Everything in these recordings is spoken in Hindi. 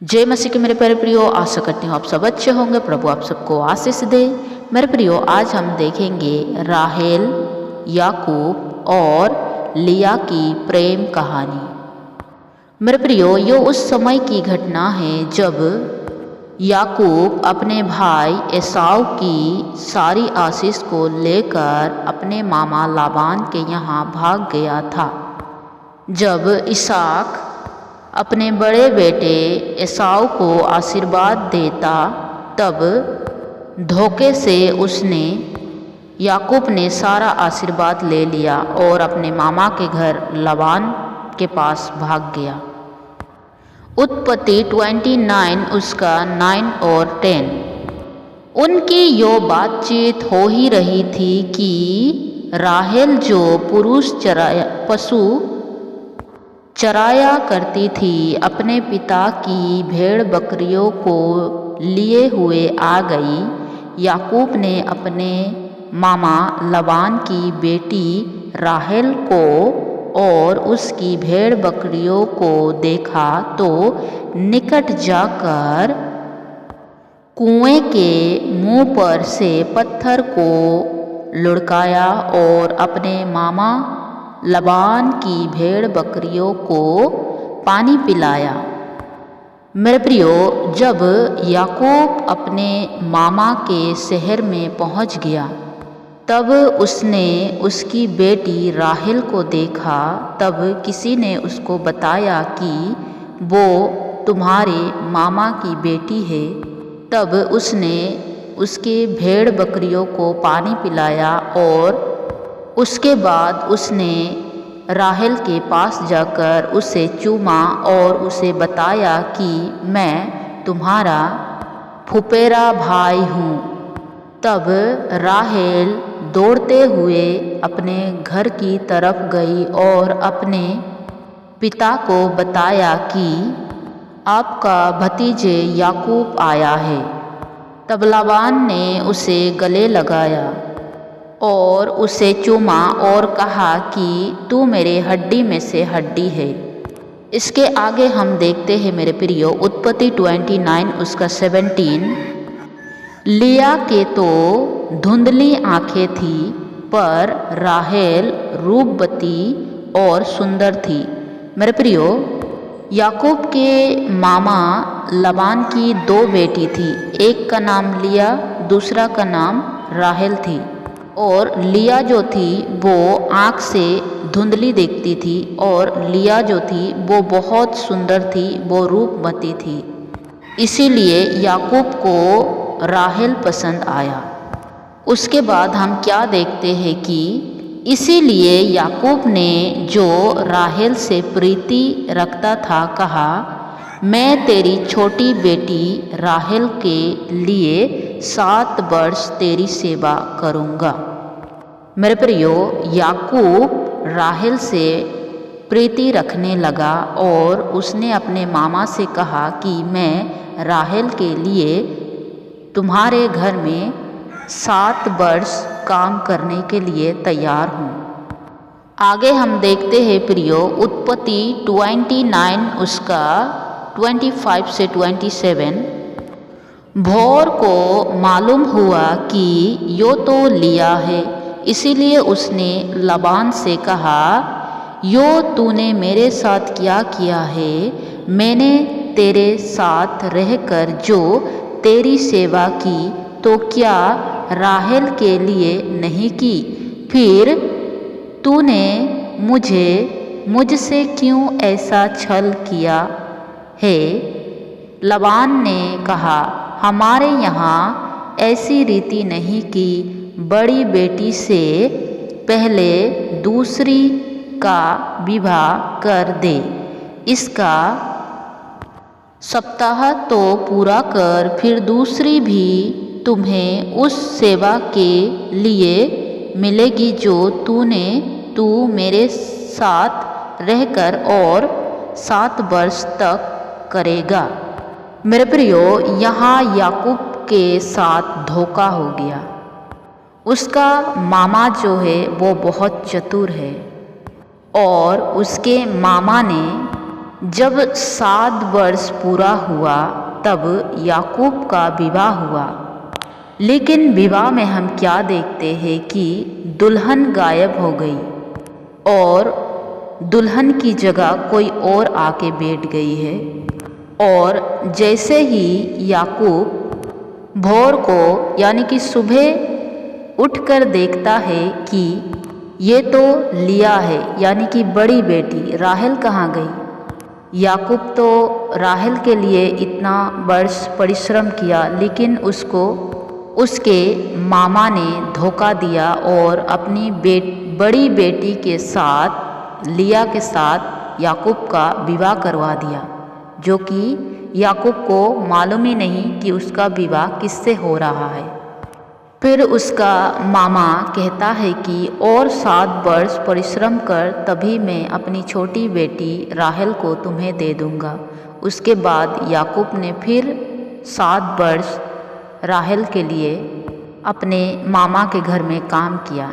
जय मसीह के मेरे प्यारे प्रियो, आशा करती हूँ आप सब अच्छे होंगे। प्रभु आप सबको आशीष दे। मेरे प्रियो, आज हम देखेंगे राहेल, याकूब और लिया की प्रेम कहानी। मेरे प्रियो, ये उस समय की घटना है जब याकूब अपने भाई एसाव की सारी आशीष को लेकर अपने मामा लाबान के यहाँ भाग गया था। जब इसहाक अपने बड़े बेटे एसाव को आशीर्वाद देता, तब धोखे से याकूब ने सारा आशीर्वाद ले लिया और अपने मामा के घर लाबान के पास भाग गया। उत्पत्ति 29 उसका 9 और 10। उनकी यो बातचीत हो ही रही थी कि राहेल जो पशु चराया करती थी, अपने पिता की भेड़ बकरियों को लिए हुए आ गई। याकूब ने अपने मामा लाबान की बेटी राहेल को और उसकी भेड़ बकरियों को देखा तो निकट जाकर कुएं के मुंह पर से पत्थर को लुढ़काया और अपने मामा लाबान की भेड़ बकरियों को पानी पिलाया। मेरे प्रियो, जब याकूब अपने मामा के शहर में पहुंच गया, तब उसने उसकी बेटी राहेल को देखा। तब किसी ने उसको बताया कि वो तुम्हारे मामा की बेटी है। तब उसने उसके भेड़ बकरियों को पानी पिलाया और उसके बाद उसने राहेल के पास जाकर उसे चूमा और उसे बताया कि मैं तुम्हारा फुफेरा भाई हूँ। तब राहेल दौड़ते हुए अपने घर की तरफ गई और अपने पिता को बताया कि आपका भतीजे याकूब आया है। तब लाबान ने उसे गले लगाया और उसे चूमा और कहा कि तू मेरे हड्डी में से हड्डी है। इसके आगे हम देखते हैं मेरे प्रियो, उत्पत्ति 29 उसका 17। लिया के तो धुंधली आंखें थी, पर राहेल रूपवती और सुंदर थी। मेरे प्रियो, याकूब के मामा लाबान की 2 बेटी थी। एक का नाम लिया, दूसरा का नाम राहेल थी। और लिया जो थी वो आँख से धुंधली दिखती थी और लिया जो थी वो बहुत सुंदर थी, वो रूपवती थी। इसीलिए याकूब को राहेल पसंद आया। उसके बाद हम क्या देखते हैं कि इसीलिए याकूब ने जो राहेल से प्रीति रखता था, कहा मैं तेरी छोटी बेटी राहेल के लिए 7 वर्ष तेरी सेवा करूँगा। मेरे प्रियो, याकूब राहेल से प्रीति रखने लगा और उसने अपने मामा से कहा कि मैं राहेल के लिए तुम्हारे घर में 7 वर्ष काम करने के लिए तैयार हूँ। आगे हम देखते हैं प्रियो, उत्पत्ति 29 उसका 25 से 27। भोर को मालूम हुआ कि यो तो लिया है, इसीलिए उसने लाबान से कहा यो तूने मेरे साथ क्या किया है? मैंने तेरे साथ रहकर जो तेरी सेवा की तो क्या राहेल के लिए नहीं की? फिर तूने मुझसे क्यों ऐसा छल किया है? लाबान ने कहा हमारे यहाँ ऐसी रीति नहीं कि बड़ी बेटी से पहले दूसरी का विवाह कर दे। इसका सप्ताह तो पूरा कर, फिर दूसरी भी तुम्हें उस सेवा के लिए मिलेगी जो तू मेरे साथ रहकर और 7 वर्ष तक करेगा। मेरे प्रियो, यहाँ याकूब के साथ धोखा हो गया। उसका मामा जो है वो बहुत चतुर है और उसके मामा ने जब 7 वर्ष पूरा हुआ तब याकूब का विवाह हुआ। लेकिन विवाह में हम क्या देखते हैं कि दुल्हन गायब हो गई और दुल्हन की जगह कोई और आके बैठ गई है। और जैसे ही याकूब भोर को यानी कि सुबह उठकर देखता है कि ये तो लिया है यानी कि बड़ी बेटी राहेल कहाँ गई। याकूब तो राहेल के लिए इतना वर्ष परिश्रम किया, लेकिन उसको उसके मामा ने धोखा दिया और अपनी बड़ी बेटी के साथ लिया के साथ याकूब का विवाह करवा दिया, जो कि याकूब को मालूम ही नहीं कि उसका विवाह किससे हो रहा है। फिर उसका मामा कहता है कि और 7 वर्ष परिश्रम कर, तभी मैं अपनी छोटी बेटी राहेल को तुम्हें दे दूँगा। उसके बाद याकूब ने फिर 7 वर्ष राहेल के लिए अपने मामा के घर में काम किया।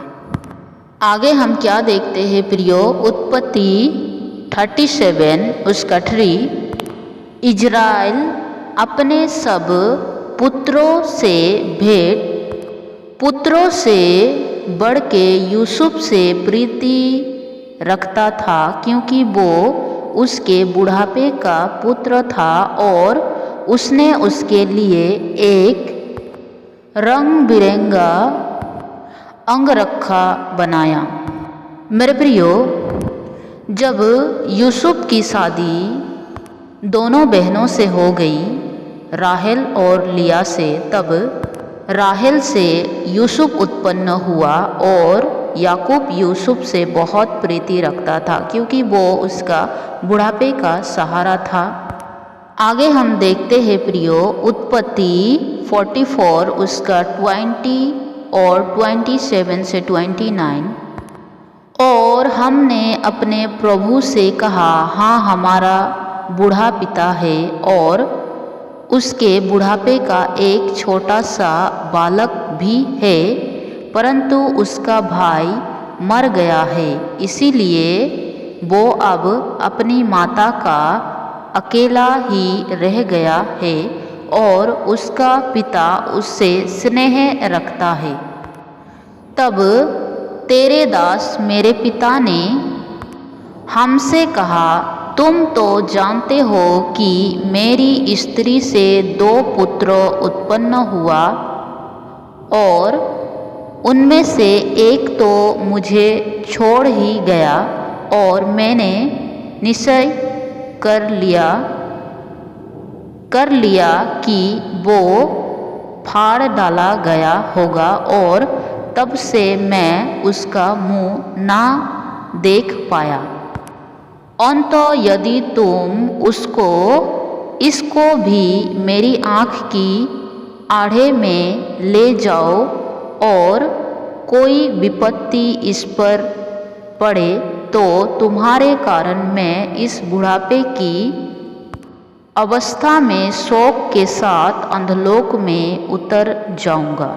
आगे हम क्या देखते हैं प्रियो, उत्पत्ति 37 उसका 3। इज़राइल अपने सब पुत्रों से बढ़ के यूसुफ से प्रीति रखता था, क्योंकि वो उसके बुढ़ापे का पुत्र था और उसने उसके लिए एक रंग बिरंगा अंगरखा बनाया। मेरे प्रियो, जब यूसुफ की शादी दोनों बहनों से हो गई, राहेल और लिया से, तब राहेल से यूसुफ उत्पन्न हुआ और याकूब यूसुफ से बहुत प्रीति रखता था, क्योंकि वो उसका बुढ़ापे का सहारा था। आगे हम देखते हैं प्रियो, उत्पत्ति 44 उसका 20 और 27 से 29। और हमने अपने प्रभु से कहा, हाँ हमारा बूढ़ा पिता है और उसके बुढ़ापे का एक छोटा सा बालक भी है, परंतु उसका भाई मर गया है, इसीलिए वो अब अपनी माता का अकेला ही रह गया है और उसका पिता उससे स्नेह रखता है। तब तेरे दास मेरे पिता ने हमसे कहा, तुम तो जानते हो कि मेरी स्त्री से 2 पुत्र उत्पन्न हुआ और उनमें से एक तो मुझे छोड़ ही गया और मैंने निश्चय कर लिया कि वो फाड़ डाला गया होगा और तब से मैं उसका मुंह ना देख पाया। अन्तः यदि तुम इसको भी मेरी आँख की आड़े में ले जाओ और कोई विपत्ति इस पर पड़े, तो तुम्हारे कारण मैं इस बुढ़ापे की अवस्था में शोक के साथ अंधलोक में उतर जाऊंगा।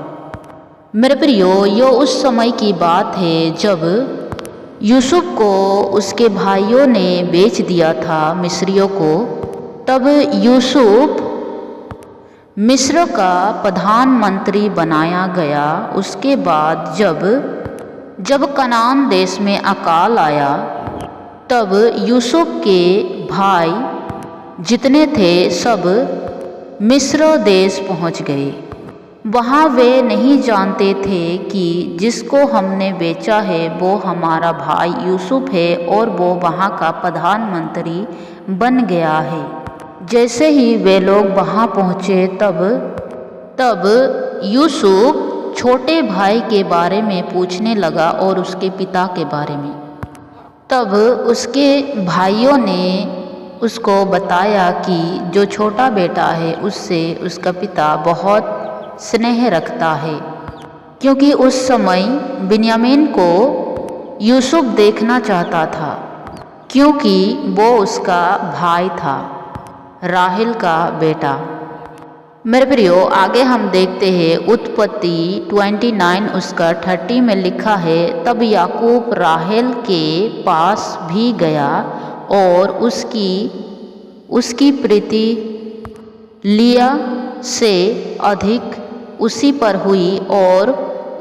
मेरे प्रियो, यो उस समय की बात है जब यूसुफ को उसके भाइयों ने बेच दिया था मिस्रियों को। तब यूसुफ मिस्र का प्रधानमंत्री बनाया गया। उसके बाद जब कनान देश में अकाल आया, तब यूसुफ के भाई जितने थे सब मिस्र देश पहुंच गए। वहाँ वे नहीं जानते थे कि जिसको हमने बेचा है वो हमारा भाई यूसुफ है और वो वहाँ का प्रधानमंत्री बन गया है। जैसे ही वे लोग वहाँ पहुँचे, तब यूसुफ छोटे भाई के बारे में पूछने लगा और उसके पिता के बारे में। तब उसके भाइयों ने उसको बताया कि जो छोटा बेटा है उससे उसका पिता बहुत स्नेह रखता है, क्योंकि उस समय बिन्यामीन को यूसुफ देखना चाहता था, क्योंकि वो उसका भाई था, राहेल का बेटा। मेरे प्रियो, आगे हम देखते हैं उत्पत्ति 29 उसका 30 में लिखा है, तब याकूब राहेल के पास भी गया और उसकी उसकी प्रीति लिया से अधिक उसी पर हुई और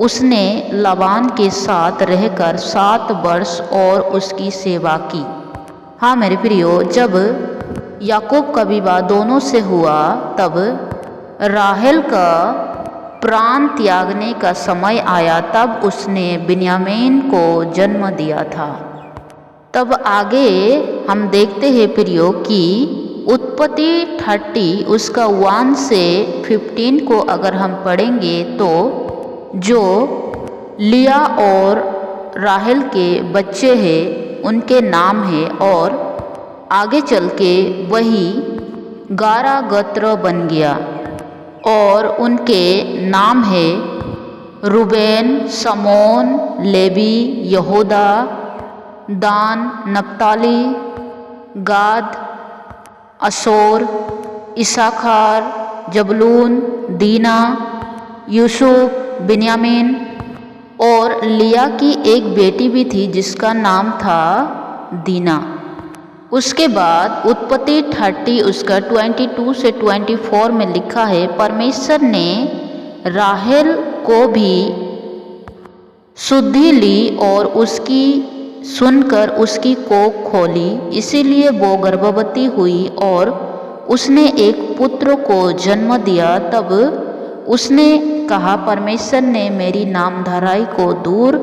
उसने लबान के साथ रहकर 7 वर्ष और उसकी सेवा की। हाँ मेरे प्रियो, जब याकूब का विवाह दोनों से हुआ तब राहेल का प्राण त्यागने का समय आया, तब उसने बिन्यामीन को जन्म दिया था। तब आगे हम देखते हैं प्रियो कि उत्पत्ति 30 उसका 1 से 15 को अगर हम पढ़ेंगे तो जो लिया और राहेल के बच्चे हैं उनके नाम है और आगे चल के वही 11 गोत्र बन गया और उनके नाम है रूबेन, शमौन, लेवी, यहूदा, दान, नप्ताली, गाद, अशोर, इसाखार, जबलून, दीना, यूसुफ, बिन्यामीन। और लिया की एक बेटी भी थी जिसका नाम था दीना। उसके बाद उत्पत्ति 30 उसका 22 से 24 में लिखा है, परमेश्वर ने राहेल को भी सुधि ली और उसकी सुनकर उसकी कोख खोली, इसीलिए वो गर्भवती हुई और उसने एक पुत्र को जन्म दिया। तब उसने कहा, परमेश्वर ने मेरी नामधराई को दूर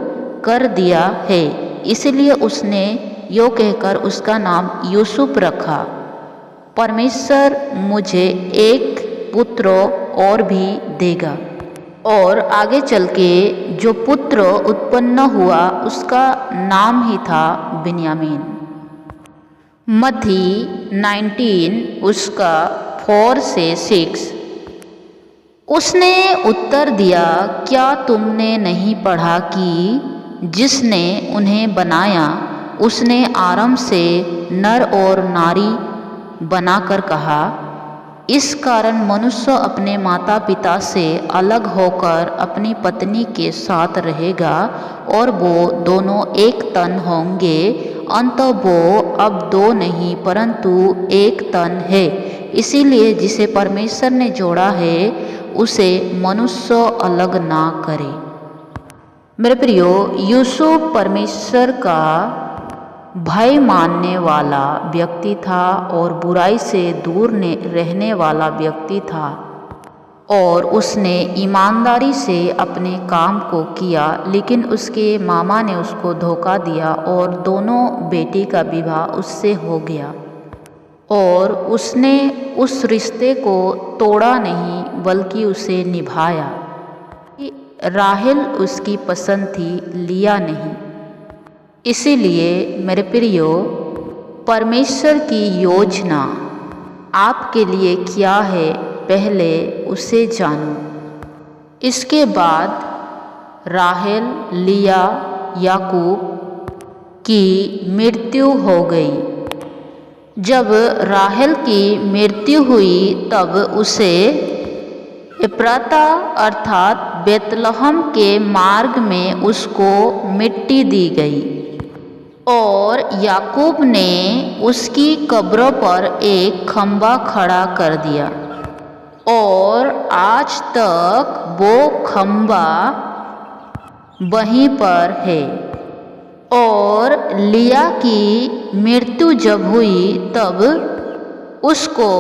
कर दिया है, इसलिए उसने यो कहकर उसका नाम यूसुफ रखा, परमेश्वर मुझे एक पुत्र और भी देगा। और आगे चल के जो पुत्र उत्पन्न हुआ उसका नाम ही था बिन्यामीन। मत्ती 19 उसका 4 से 6। उसने उत्तर दिया, क्या तुमने नहीं पढ़ा कि जिसने उन्हें बनाया उसने आरंभ से नर और नारी बनाकर कहा। इस कारण मनुष्य अपने माता पिता से अलग होकर अपनी पत्नी के साथ रहेगा और वो दोनों एक तन होंगे। अंत वो अब 2 नहीं परंतु एक तन है। इसीलिए जिसे परमेश्वर ने जोड़ा है उसे मनुष्य अलग ना करे। मेरे प्रियो, यूसुफ परमेश्वर का भय मानने वाला व्यक्ति था और बुराई से दूर रहने वाला व्यक्ति था और उसने ईमानदारी से अपने काम को किया, लेकिन उसके मामा ने उसको धोखा दिया और दोनों बेटी का विवाह उससे हो गया और उसने उस रिश्ते को तोड़ा नहीं बल्कि उसे निभाया। राहेल उसकी पसंद थी, लिया नहीं। इसीलिए मेरे प्रियो, परमेश्वर की योजना आपके लिए क्या है पहले उसे जानो। इसके बाद राहेल, लिया, याकूब की मृत्यु हो गई। जब राहेल की मृत्यु हुई तब उसे एप्राता अर्थात बेतलहम के मार्ग में उसको मिट्टी दी गई और याकूब ने उसकी कब्र पर एक खंबा खड़ा कर दिया और आज तक वो खंबा वहीं पर है। और लिया की मृत्यु जब हुई तब उसको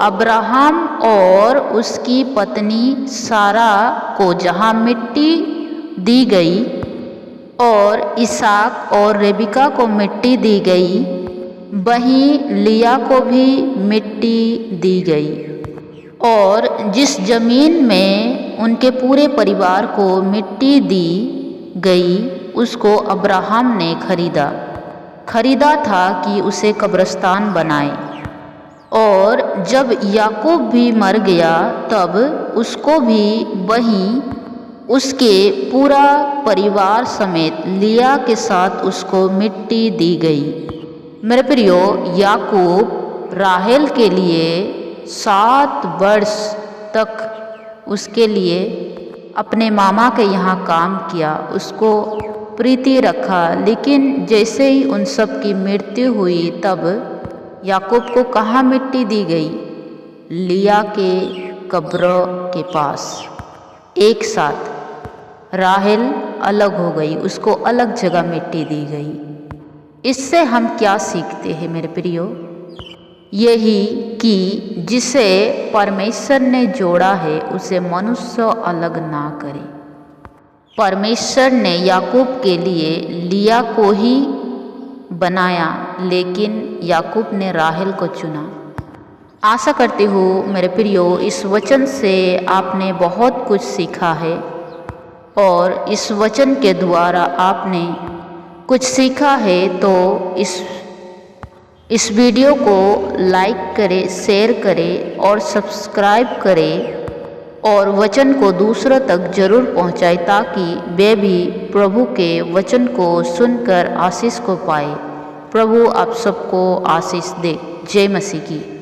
अब्राहम और उसकी पत्नी सारा को जहाँ मिट्टी दी गई और इसहाक और रेबिका को मिट्टी दी गई, वहीं लिया को भी मिट्टी दी गई। और जिस जमीन में उनके पूरे परिवार को मिट्टी दी गई उसको अब्राहम ने खरीदा था कि उसे कब्रिस्तान बनाए। और जब याकूब भी मर गया तब उसको भी वहीं उसके पूरा परिवार समेत लिया के साथ उसको मिट्टी दी गई। मेरे प्रियो, याकूब राहेल के लिए 7 वर्ष तक उसके लिए अपने मामा के यहाँ काम किया, उसको प्रीति रखा। लेकिन जैसे ही उन सब की मृत्यु हुई तब याकूब को कहाँ मिट्टी दी गई? लिया के कब्र के पास। एक साथ राहेल अलग हो गई, उसको अलग जगह मिट्टी दी गई। इससे हम क्या सीखते हैं मेरे प्रियो? यही कि जिसे परमेश्वर ने जोड़ा है उसे मनुष्य अलग ना करे। परमेश्वर ने याकूब के लिए लिया को ही बनाया, लेकिन याकूब ने राहेल को चुना। आशा करती हूँ मेरे प्रियो इस वचन से आपने बहुत कुछ सीखा है और इस वचन के द्वारा आपने कुछ सीखा है तो इस वीडियो को लाइक करें, शेयर करें और सब्सक्राइब करें और वचन को दूसरों तक जरूर पहुँचाएं ताकि वे भी प्रभु के वचन को सुनकर आशीष को पाए। प्रभु आप सबको आशीष दे। जय मसीह की।